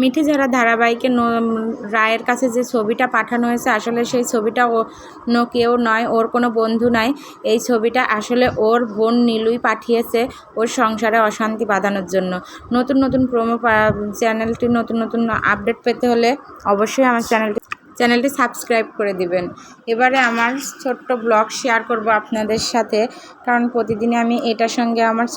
মিঠি ঝরা ধারাবাহিকে রায়ের কাছে যে ছবিটা পাঠানো হয়েছে, আসলে সেই ছবিটা অন্য কেউ নয়, ওর কোনো বন্ধু নাই। এই ছবিটা আসলে ওর বোন নীলুই পাঠিয়েছে ওর সংসারে অশান্তি বাঁধানোর জন্য। নতুন নতুন চ্যানেলটি নতুন নতুন আপডেট পেতে হলে অবশ্যই আমার চ্যানেলটি সাবস্ক্রাইব করে দিবেন। এবারে আমার ছোট্ট ব্লগ শেয়ার করব আপনাদের সাথে, কারণ প্রতিদিনই আমি এটার সঙ্গে আমার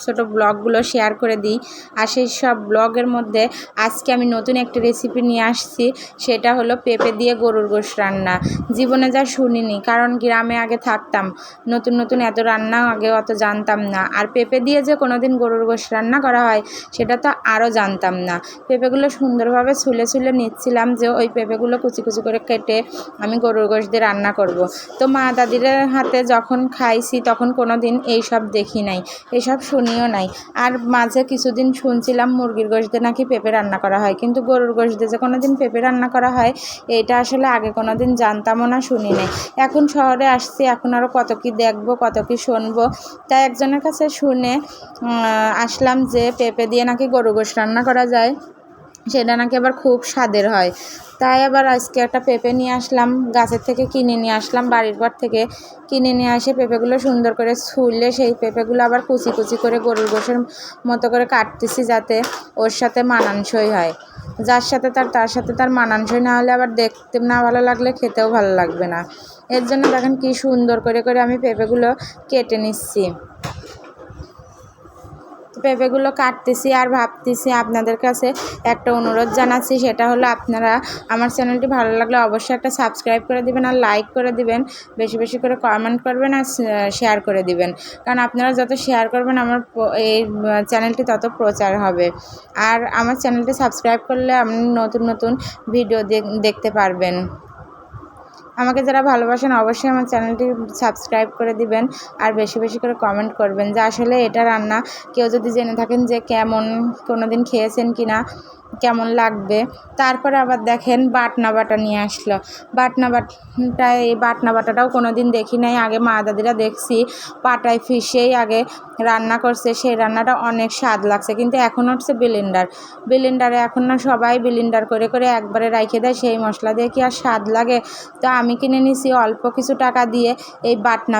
ছোট ব্লগগুলো শেয়ার করে দিই। আর সেই সব ব্লগের মধ্যে আজকে আমি নতুন একটি রেসিপি নিয়ে আসছি, সেটা হলো পেঁপে দিয়ে গরুর গোশ রান্না। জীবনে যা শুনিনি, কারণ গ্রামে আগে থাকতাম, নতুন নতুন এত রান্না আগে অত জানতাম না। আর পেঁপে দিয়ে যে কোনো দিন গরুর গোশ রান্না করা হয় সেটা তো আরও জানতাম না। পেঁপেগুলো সুন্দরভাবে ছুলে নিচ্ছিলাম, যে ওই পেঁপেগুলো কুচি কুচি করে কেটে আমি গরুর গোশ দিয়ে রান্না করব। তো মা দাদির হাতে যখন খাইছি তখন কোনো দিন এইসব দেখি নাই, এসব শুনিও নাই। আর মাঝে কিছুদিন শুনছিলাম মুরগির গোশ দিয়ে নাকি পেঁপে রান্না করা হয়, কিন্তু গরুর গোশ দিয়ে যে কোনো দিন পেঁপে রান্না করা হয় এইটা আসলে আগে কোনো দিন জানতামও না, শুনি নাই। এখন শহরে আসছি, এখন আরও কত কি দেখবো, কত কি শুনবো। তাই একজনের কাছে শুনে আসলাম যে পেঁপে দিয়ে নাকি গরুর গোশ রান্না করা যায়, সেটা নাকি আবার খুব স্বাদের হয়। তাই আবার আজকে একটা পেঁপে নিয়ে আসলাম, গাছের থেকে কিনে নিয়ে আসলাম, বাড়ির পর থেকে কিনে নিয়ে আসে পেঁপেগুলো সুন্দর করে ছুলে সেই পেঁপেগুলো আবার কুচি কুচি করে গরুর গোশের মতো করে কাটতেছি, যাতে ওর সাথে মানানসই হয়। যার সাথে তার সাথে তার মানানসই না হলে আবার দেখতে না ভালো লাগলে খেতেও ভালো লাগবে না। এর জন্য দেখেন কি সুন্দর করে আমি পেঁপেগুলো কেটে নিচ্ছি। পেঁপেগুলো কাটতেছি আর ভাবতেছি, আপনাদের কাছে একটা অনুরোধ জানাচ্ছি, সেটা হলো আপনারা আমার চ্যানেলটি ভালো লাগলে অবশ্যই একটা সাবস্ক্রাইব করে দিবেন আর লাইক করে দিবেন, বেশি বেশি করে কমেন্ট করবেন আর শেয়ার করে দিবেন। কারণ আপনারা যত শেয়ার করবেন আমার এই চ্যানেলটি তত প্রচার হবে। আর আমার চ্যানেলটি সাবস্ক্রাইব করলে আপনি নতুন নতুন ভিডিও দেখতে পারবেন। আমাকে যারা ভালোবাসেন অবশ্যই আমার চ্যানেলটি সাবস্ক্রাইব করে দিবেন আর বেশি বেশি করে কমেন্ট করবেন, যে আসলে এটা রান্না কেউ যদি জেনে থাকেন যে কেমন, কোনো দিন খেয়েছেন কি না, কেমন লাগবে। তারপরে আবার দেখেন বাটনা বাটা নিয়ে আসলো। এই বাটনা বাটাটাও কোনো দিন দেখি নাই, আগে মা দাদিরা দেখছি পাটায় ফিশেই আগে রান্না করছে, সেই রান্নাটা অনেক স্বাদ লাগছে। কিন্তু এখন হচ্ছে ব্লেন্ডারে এখন না সবাই ব্লেন্ডার করে একবারে রাইখে দেয়, সেই মশলা দিয়ে কি আর স্বাদ লাগে। তো আমি কিনে নিছি অল্প কিছু টাকা দিয়ে এই বাটনা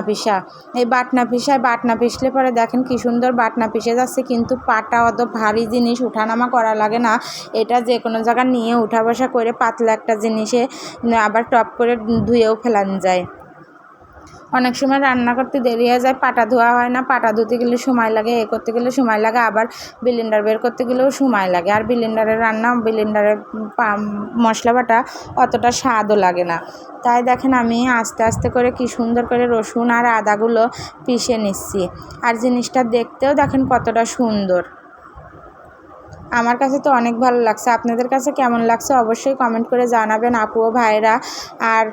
পিসলে পরে দেখেন কি সুন্দর বাটনা পিসে যাচ্ছে, কিন্তু পাটা অত ভারী জিনিস উঠানামা করা লাগে না, এটা যে কোনো জায়গা নিয়ে উঠা বসা করে পাতলা একটা জিনিসে আবার টপ করে ধুয়েও ফেলানো যায়। অনেক সময় রান্না করতে দেরি হয়ে যায়, পাটা ধোয়া হয় না, পাটা ধুতে গেলে সময় লাগে, এ করতে গেলে সময় লাগে, আবার ব্লেন্ডার বের করতে গেলেও সময় লাগে। আর ব্লেন্ডারের রান্না, ব্লেন্ডারের মশলা বাটা অতটা স্বাদও লাগে না। তাই দেখেন আমি আস্তে আস্তে করে কি সুন্দর করে রসুন আর আদাগুলো পিষে নিচ্ছি। আর জিনিসটা দেখতেও দেখেন কতটা সুন্দর। আমার কাছে তো অনেক ভালো লাগছে, আপনাদের কাছে কেমন লাগছে অবশ্যই কমেন্ট করে জানাবেন আপু ও ভাইরা। আর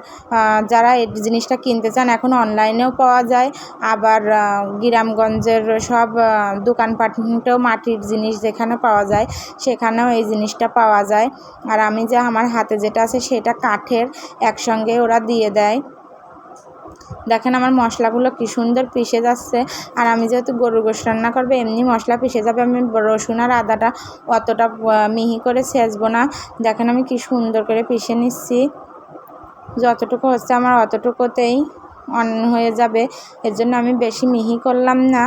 যারা এই জিনিসটা কিনতে চান এখন অনলাইনেও পাওয়া যায়, আবার গ্রামগঞ্জের সব দোকানপাটেও মাটির জিনিস যেখানে পাওয়া যায় সেখানেও এই জিনিসটা পাওয়া যায়। আর আমি যে আমার হাতে যেটা আছে সেটা কাঠের, একসঙ্গে ওরা দিয়ে দেয়। দেখেন আমার মশলাগুলো কি সুন্দর পিষে যাচ্ছে। আর আমি যেহেতু গরুর গোশ রান্না করবো এমনি মশলা পিষে যাবে, আমি রসুন আর আদাটা অতটা মিহি করে ছেঁচবো না। দেখেন আমি কি সুন্দর করে পিষে নিচ্ছি, যতটুকু হচ্ছে আমার অতটুকুতেই হয়ে যাবে, এর জন্য আমি বেশি মিহি করলাম না।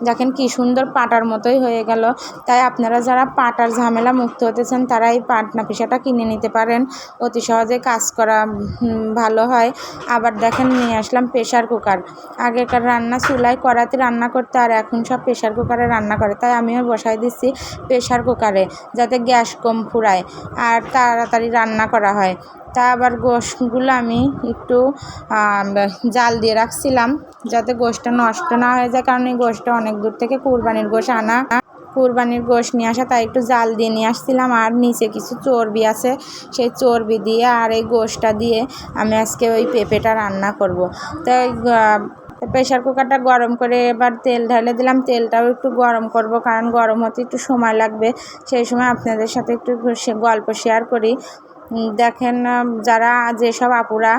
দেখেন কি সুন্দর পাটার মতোই হয়ে গেল। তাই আপনারা যারা পাটার ঝামেলা মুক্ত হতে চান তারা এই পাটনা পিসাটা কিনে নিতে পারেন, অতি সহজে কাজ করা ভালো হয়। আবার দেখেন নিয়ে আসলাম প্রেশার কুকার। আগেকার রান্না চুলায় কড়াতে রান্না করতে, আর এখন সব প্রেশার কুকারে রান্না করে। তাই আমিও বসাই দিচ্ছি প্রেশার কুকারে, যাতে গ্যাস কম ফুরায় আর তাড়াতাড়ি রান্না করা হয়। তা আবার গোশগুলো আমি একটু জাল দিয়ে রাখছিলাম, যাতে গোশটা নষ্ট না হয়ে যায়, কারণ এই গোশটা অনেক দূর থেকে কুরবানির গোশ নিয়ে আসা, তাই একটু জাল দিয়ে নিয়ে আসছিলাম। আর নিচে কিছু চর্বি আছে, সেই চর্বি দিয়ে আর এই গোশটা দিয়ে আমি আজকে ওই পেঁপেটা রান্না করব। তাই প্রেশার কুকারটা গরম করে এবার তেল ঢেলে দিলাম, তেলটাও একটু গরম করব, কারণ গরম হতে একটু সময় লাগবে। সেই সময় আপনাদের সাথে একটু গল্প শেয়ার করি। দেখেন যারা যেসব আপুরা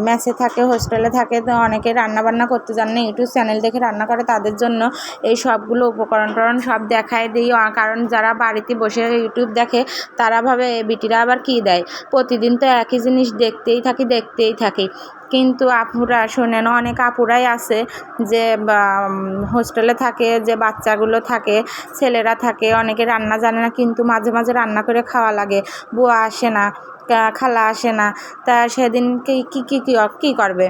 মেসে থাকে, হোস্টেলে থাকে, তো অনেকে রান্নাবান্না করতে জানে না, ইউটিউব চ্যানেল দেখে রান্না করে, তাদের জন্য এই সবগুলো উপকরণ সব দেখায় দিই। কারণ যারা বাড়িতে বসে ইউটিউব দেখে তারা ভাবে এ বিটিরা আবার কী দেয়, প্রতিদিন তো একই জিনিস দেখতেই থাকি। কিন্তু আপুরা শোনেন, অনেক আপুরাই আছে যে হোস্টেলে থাকে, যে বাচ্চাগুলো থাকে, ছেলেরা থাকে, অনেকে রান্না জানে না, কিন্তু মাঝে মাঝে রান্না করে খাওয়া লাগে। বুয়া আসে না, খালা আসে না, তা সেদিনকে কী করবে,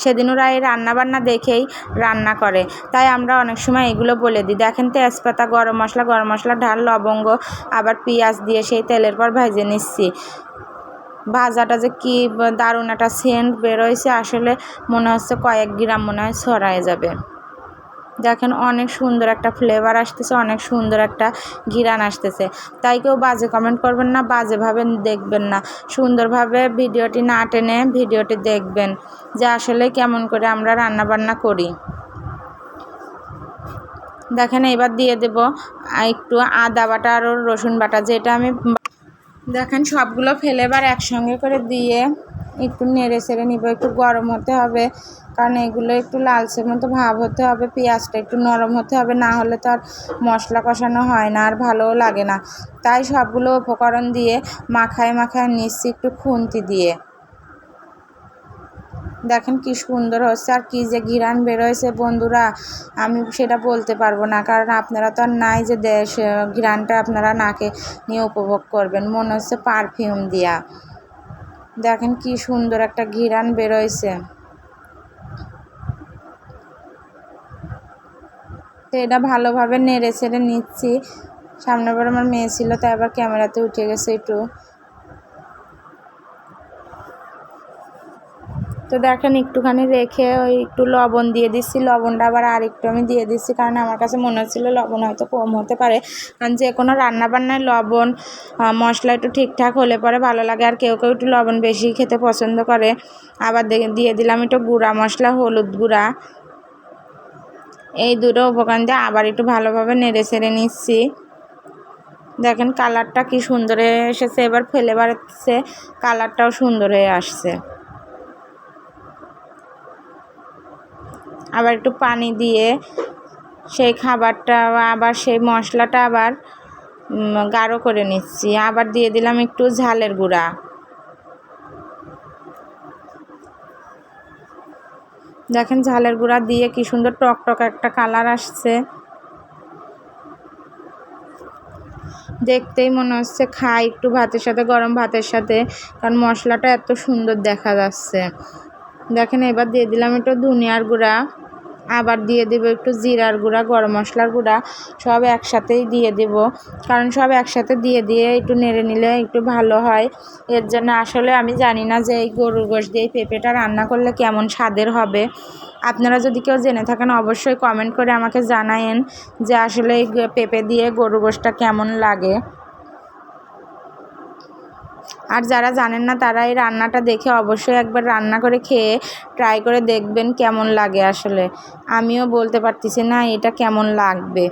সেদিন ওরা এই রান্নাবান্না দেখেই রান্না করে। তাই আমরা অনেক সময় এগুলো বলে দিই। দেখেন তেজপাতা, গরম মশলা, ঢাল, লবঙ্গ, আবার পেঁয়াজ দিয়ে সেই তেলের পর ভেজে নিচ্ছি। ভাজাটা যে কি দারুণ একটা সেন্ট বেরোয়ছে, আসলে মনে হচ্ছে কয়েক গ্রাম মনে হয় ছড়ায় যাবে। দেখেন অনেক সুন্দর একটা ফ্লেভার আসতেছে, অনেক সুন্দর একটা ঘিরান আসতেছে। তাই কেউ বাজে কমেন্ট করবেন না, বাজেভাবে দেখবেন না, সুন্দরভাবে ভিডিওটি না টেনে ভিডিওটি দেখবেন যে আসলে কেমন করে আমরা রান্নাবান্না করি। দেখেন এবার দিয়ে দেব একটু আদা বাটা আর রসুন বাটা, যেটা আমি দেখেন সবগুলো ফ্লেভার একসঙ্গে করে দিয়ে একটু নেড়ে ছেড়ে নিব। একটু গরম হতে হবে, কারণ এগুলো একটু লালচে মতো ভাব হতে হবে, পেঁয়াজটা একটু নরম হতে হবে, না হলে তো আর মশলা কষানো হয় না, আর ভালোও লাগে না। তাই সবগুলো উপকরণ দিয়ে মাখায় নিচ্ছি একটু খুন্তি দিয়ে। দেখেন কি সুন্দর হচ্ছে, আর কি যে ঘিরান বেরোয়েছে বন্ধুরা, আমি সেটা বলতে পারবো না, কারণ আপনারা তো আর নাই যে ঘিরানটা আপনারা নাকে নিয়ে উপভোগ করবেন। মনে হচ্ছে পারফিউম দিয়া। দেখেন কি সুন্দর একটা ঘিরান বেরোয়েছে। তো এটা ভালোভাবে নেড়ে ছেড়ে নিচ্ছি। সামনেবার আমার মেয়ে ছিল, তাই আবার ক্যামেরাতে উঠে গেছে একটু। তো দেখেন একটুখানি রেখে ওই একটু লবণ দিয়ে দিচ্ছি, লবণটা আবার আর একটু আমি দিয়ে দিচ্ছি, কারণ আমার কাছে মনে হচ্ছিলো লবণ হয়তো কম হতে পারে। কারণ যে কোনো রান্নাবান্নায় লবণ মশলা একটু ঠিকঠাক হলে পরে ভালো লাগে, আর কেউ একটু লবণ বেশি খেতে পছন্দ করে। আবার দিয়ে দিলাম একটু গুঁড়া মশলা, হলুদ গুঁড়া, এই দুটো উপকরণ দিয়ে আবার একটু ভালোভাবে নেড়ে ছেড়ে নিচ্ছি। দেখেন কালারটা কি সুন্দর এসেছে, এবার ফ্লেভারের কালারটাও সুন্দর হয়ে আসছে। আবার একটু পানি দিয়ে সেই খাবারটা আবার সেই মশলাটা আবার গাঢ় করে নিচ্ছি। আবার দিয়ে দিলাম একটু ঝালের গুঁড়া। দেখেন ঝালের গুঁড়া দিয়ে কি সুন্দর টকটক একটা কালার আসছে, দেখতেই মনে হচ্ছে খাই একটু ভাতের সাথে, গরম ভাতের সাথে, কারণ মশলাটা এত সুন্দর দেখা যাচ্ছে। দেখেন এবার দিয়ে দিলাম একটু ধনিয়ার গুঁড়া, আবার দিয়ে দেবো একটু জিরার গুঁড়া, গরম মশলার গুঁড়া, সব একসাথেই দিয়ে দেব, কারণ সব একসাথে দিয়ে একটু নেড়ে নিলে একটু ভালো হয়। এর জন্য আসলে আমি জানি না যে এই গরুর গোশত দিয়ে পেঁপেটা রান্না করলে কেমন স্বাদের হবে। আপনারা যদি কেউ জেনে থাকেন অবশ্যই কমেন্ট করে আমাকে জানায়েন যে আসলে এই পেঁপে দিয়ে গরুর গোশতটা কেমন লাগে। আর যারা জানেন না তারা এই রান্নাটা দেখে অবশ্যই একবার রান্না করে খেয়ে ট্রাই করে দেখবেন কেমন লাগে। আসলে আমিও বলতে পারতেছি না এটা কেমন লাগবে।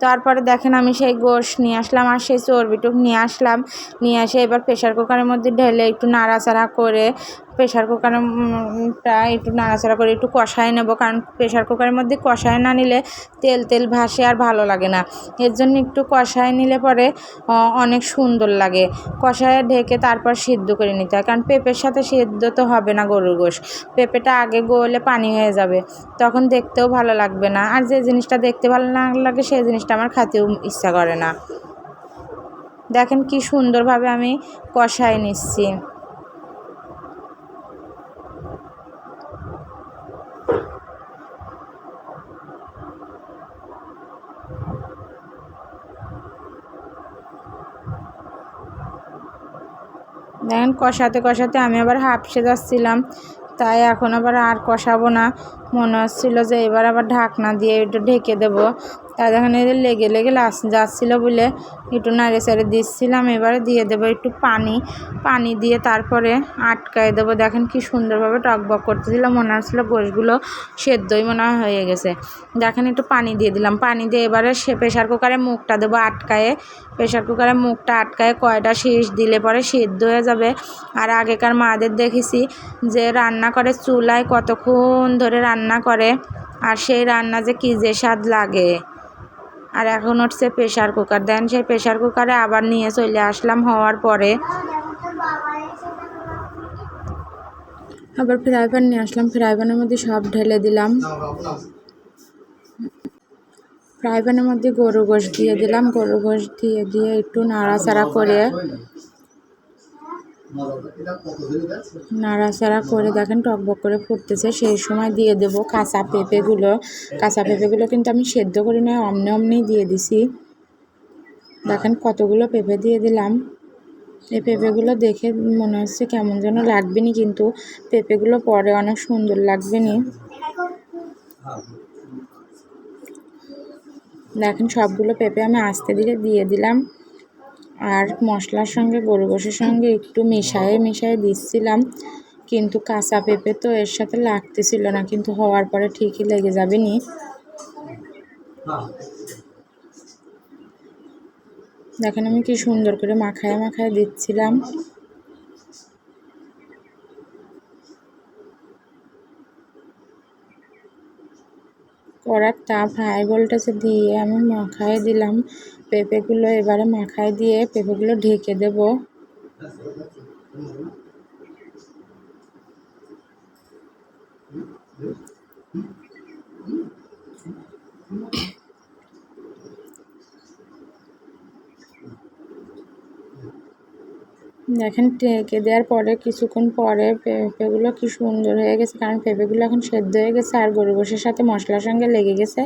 তারপরে দেখেন আমি সেই গোশত নিয়ে আসলাম আর সেই চর্বিটুক নিয়ে আসলাম, নিয়ে এসে এবার প্রেশার কুকারের মধ্যে ঢেলে একটু নাড়াচাড়া করে প্রেশার কুকারটা একটু নাড়াচাড়া করে একটু কষায় নেব, কারণ প্রেশার কুকারের মধ্যে কষায় না নিলে তেল ভাসে আর ভালো লাগে না। এর জন্য একটু কষায় নিলে পরে অনেক সুন্দর লাগে। কষায় ঢেকে তারপর সিদ্ধ করে নিতে হয়, কারণ পেঁপের সাথে সিদ্ধ তো হবে না গরুর গোশত। পেঁপেটা আগে গলে পানি হয়ে যাবে, তখন দেখতেও ভালো লাগবে না, আর যে জিনিসটা দেখতে ভালো না লাগে সেই জিনিসটা আমার খেতেও ইচ্ছা করে না। দেখেন কি সুন্দরভাবে আমি কষায় নিচ্ছি। দেখেন কষাতে আমি আবার হাঁপসে যাচ্ছিলাম, তাই এখন আবার আর কষাবো না, মনে হচ্ছিলো যে এবার আবার ঢাকনা দিয়ে একটু ঢেকে দেবো। তাই দেখেন এদের লেগে লেগে যাচ্ছিলো বলে একটু নাড়ে চাড়ে দিচ্ছিলাম। এবারে দিয়ে দেবো একটু পানি দিয়ে তারপরে আটকায় দেবো। দেখেন কি সুন্দরভাবে টকবক করতেছিল, মনে হচ্ছিলো গোশগুলো সেদ্ধই মনে হয়ে গেছে। দেখেন একটু পানি দিয়ে দিলাম, পানি দিয়ে এবারে প্রেশার কুকারে মুখটা দেবো আটকায়ে। প্রেশার কুকারে মুখটা আটকায়ে কয়টা শীষ দিলে পরে সেদ্ধ হয়ে যাবে। আর আগেকার মাদের দেখেছি যে রান্না করে চুলায় কতক্ষণ ধরে রান্না করে, আর সেই রান্না যে কী যে স্বাদ লাগে। আর এখন হচ্ছে প্রেশার কুকার, দেন সেই প্রেশার কুকারে আবার নিয়ে চলে আসলাম। হওয়ার পরে আবার ফ্রাই প্যান নিয়ে আসলাম, ফ্রাই প্যানের মধ্যে সব ঢেলে দিলাম। ফ্রাই প্যানের মধ্যে গরু গোশ দিয়ে দিলাম, গরু গোশ দিয়ে একটু নাড়াচাড়া করে দেখেন টকবক করে ফুটতেছে। সেই সময় দিয়ে দেবো কাঁচা পেঁপেগুলো কিন্তু আমি সেদ্ধ করি না, অমনি দিয়ে দিছি। দেখেন কতগুলো পেঁপে দিয়ে দিলাম। এই পেঁপেগুলো দেখে মনে হচ্ছে কেমন যেন লাগবে নি, কিন্তু পেঁপেগুলো পরে অনেক সুন্দর লাগবে নি। দেখেন সবগুলো পেঁপে আমি আস্তে ধীরে দিয়ে দিলাম, আর মশলার সঙ্গে গরু গোশের সঙ্গে একটু মিশায়ে দিচ্ছিলাম। কিন্তু কাঁচা পেঁপে তো এর সাথে লাগতেছিল না, কিন্তু হওয়ার পরে ঠিকই লেগে যাবে নি। দেখেন আমি কি সুন্দর করে মাখায় দিচ্ছিলাম। কড়ার তাপ হাই ভোল্টেজে দিয়ে আমি মাখায় দিলাম পেঁপেগুলো। এবারে মাখায় দিয়ে পেঁপেগুলো ঢেকে দেব। দেখেন ঢেকে দেওয়ার পরে কিছুক্ষণ পরে পেঁপেগুলো কি সুন্দর হয়ে গেছে, কারণ পেঁপেগুলো এখন সেদ্ধ হয়ে গেছে আর গরু গোশের সাথে মশলার সঙ্গে লেগে গেছে।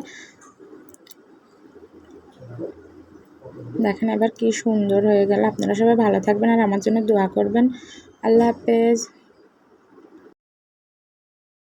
দেখেন এবার কি সুন্দর হয়ে গেল। আপনারা সবাই ভালো থাকবেন আর আমার জন্য দোয়া করবেন। আল্লাহ হাফেজ।